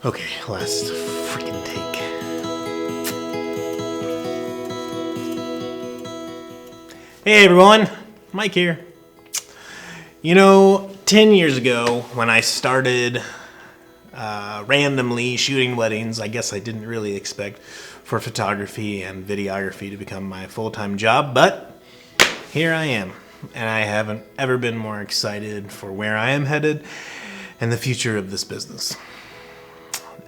Okay, last freaking take. Hey everyone, Mike here. 10 years ago when I started randomly shooting weddings, I guess I didn't really expect for photography and videography to become my full-time job, but here I am. And I haven't ever been more excited for where I am headed and the future of this business.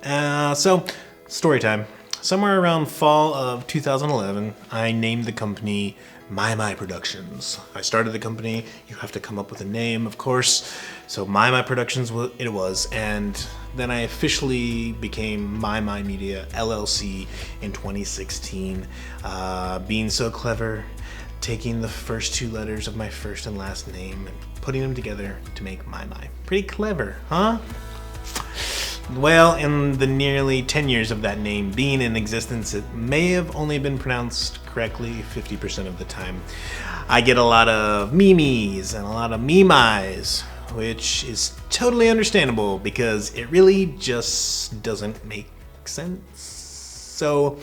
So, story time. Somewhere around fall of 2011, I named the company MIMY Productions. I started the company. You have to come up with a name, of course. So MIMY Productions it was, and then I officially became MIMY Media LLC in 2016. Being so clever, taking the first two letters of my first and last name and putting them together to make MIMY. Pretty clever, huh? Well, in the nearly 10 years of that name being in existence, it may have only been pronounced correctly 50% of the time. I get a lot of mimes and a lot of mimys, which is totally understandable because it really just doesn't make sense. So,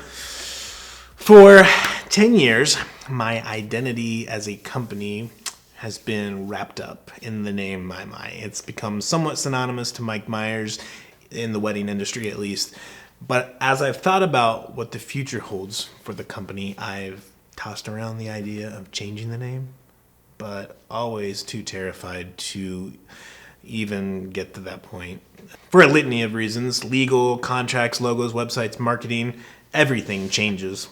for 10 years, my identity as a company has been wrapped up in the name MIMY. It's become somewhat synonymous to Mike Myers, in the wedding industry at least. But as I've thought about what the future holds for the company, I've tossed around the idea of changing the name, but always too terrified to even get to that point. For a litany of reasons: legal, contracts, logos, websites, marketing, everything changes.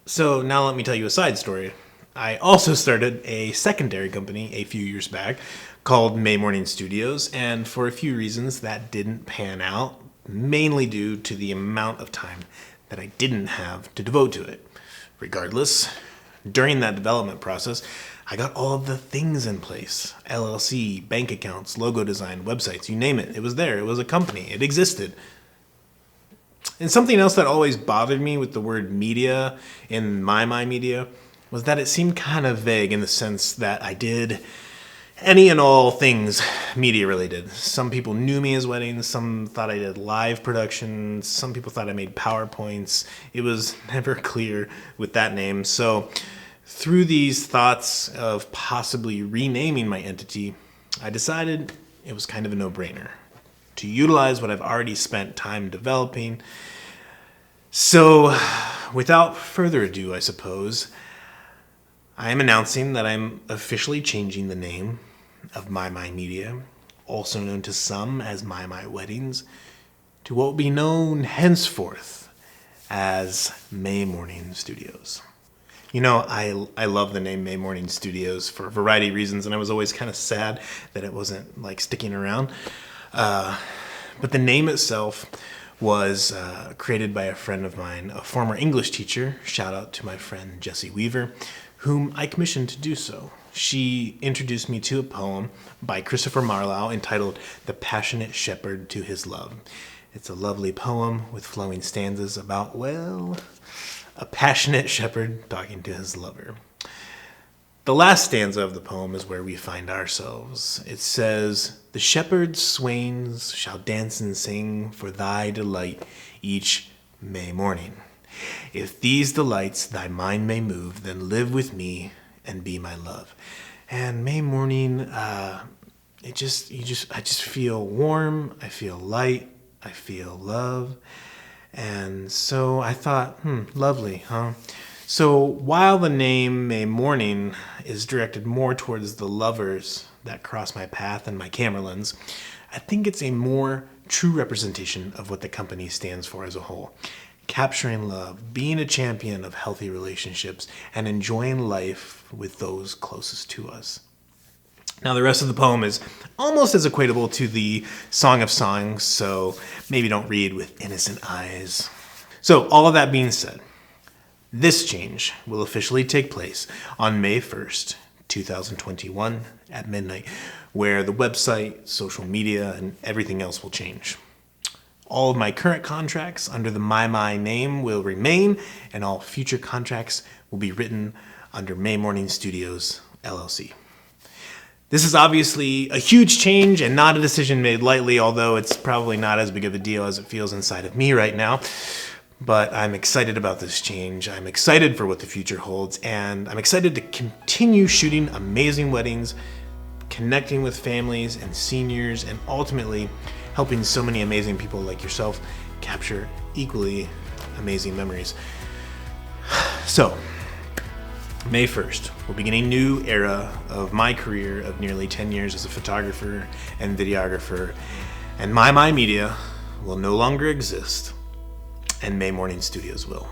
So now let me tell you a side story. I also started a secondary company a few years back called May Morning Studios, and for a few reasons that didn't pan out, mainly due to the amount of time that I didn't have to devote to it. Regardless, during that development process, I got all of the things in place: LLC, bank accounts, logo design, websites, you name it. It was there. It was a company. It existed. And something else that always bothered me with the word media in MIMY Media was that it seemed kind of vague in the sense that I did any and all things media related. Some people knew me as weddings, some thought I did live productions, some people thought I made PowerPoints. It was never clear with that name. So through these thoughts of possibly renaming my entity, I decided it was kind of a no-brainer to utilize what I've already spent time developing. So without further ado, I suppose, I am announcing that I'm officially changing the name of MIMY Media, also known to some as MIMY Weddings, to what will be known henceforth as May Morning Studios. I love the name May Morning Studios for a variety of reasons, and I was always kind of sad that it wasn't sticking around. But the name itself was created by a friend of mine, a former English teacher. Shout out to my friend Jessie Weaver, whom I commissioned to do so. She introduced me to a poem by Christopher Marlowe entitled "The Passionate Shepherd to His Love." It's a lovely poem with flowing stanzas about, a passionate shepherd talking to his lover. The last stanza of the poem is where we find ourselves. It says, "The shepherd's swains shall dance and sing for thy delight each May morning. If these delights thy mind may move, then live with me and be my love." And May morning, I just feel warm. I feel light. I feel love. And so I thought, lovely, huh? So while the name May Morning is directed more towards the lovers that cross my path and my camera lens, I think it's a more true representation of what the company stands for as a whole. Capturing love, being a champion of healthy relationships, and enjoying life with those closest to us. Now, the rest of the poem is almost as equatable to the Song of Songs, so maybe don't read with innocent eyes. So, all of that being said, this change will officially take place on May 1st, 2021 at midnight, where the website, social media, and everything else will change. All of my current contracts under the MIMY name will remain, and all future contracts will be written under May Morning Studios, LLC. This is obviously a huge change and not a decision made lightly, although it's probably not as big of a deal as it feels inside of me right now. But I'm excited about this change. I'm excited for what the future holds, and I'm excited to continue shooting amazing weddings, connecting with families and seniors, and ultimately helping so many amazing people like yourself capture equally amazing memories. So, May 1st, we'll begin a new era of my career of nearly 10 years as a photographer and videographer, and MIMY Media will no longer exist, and May Morning Studios will.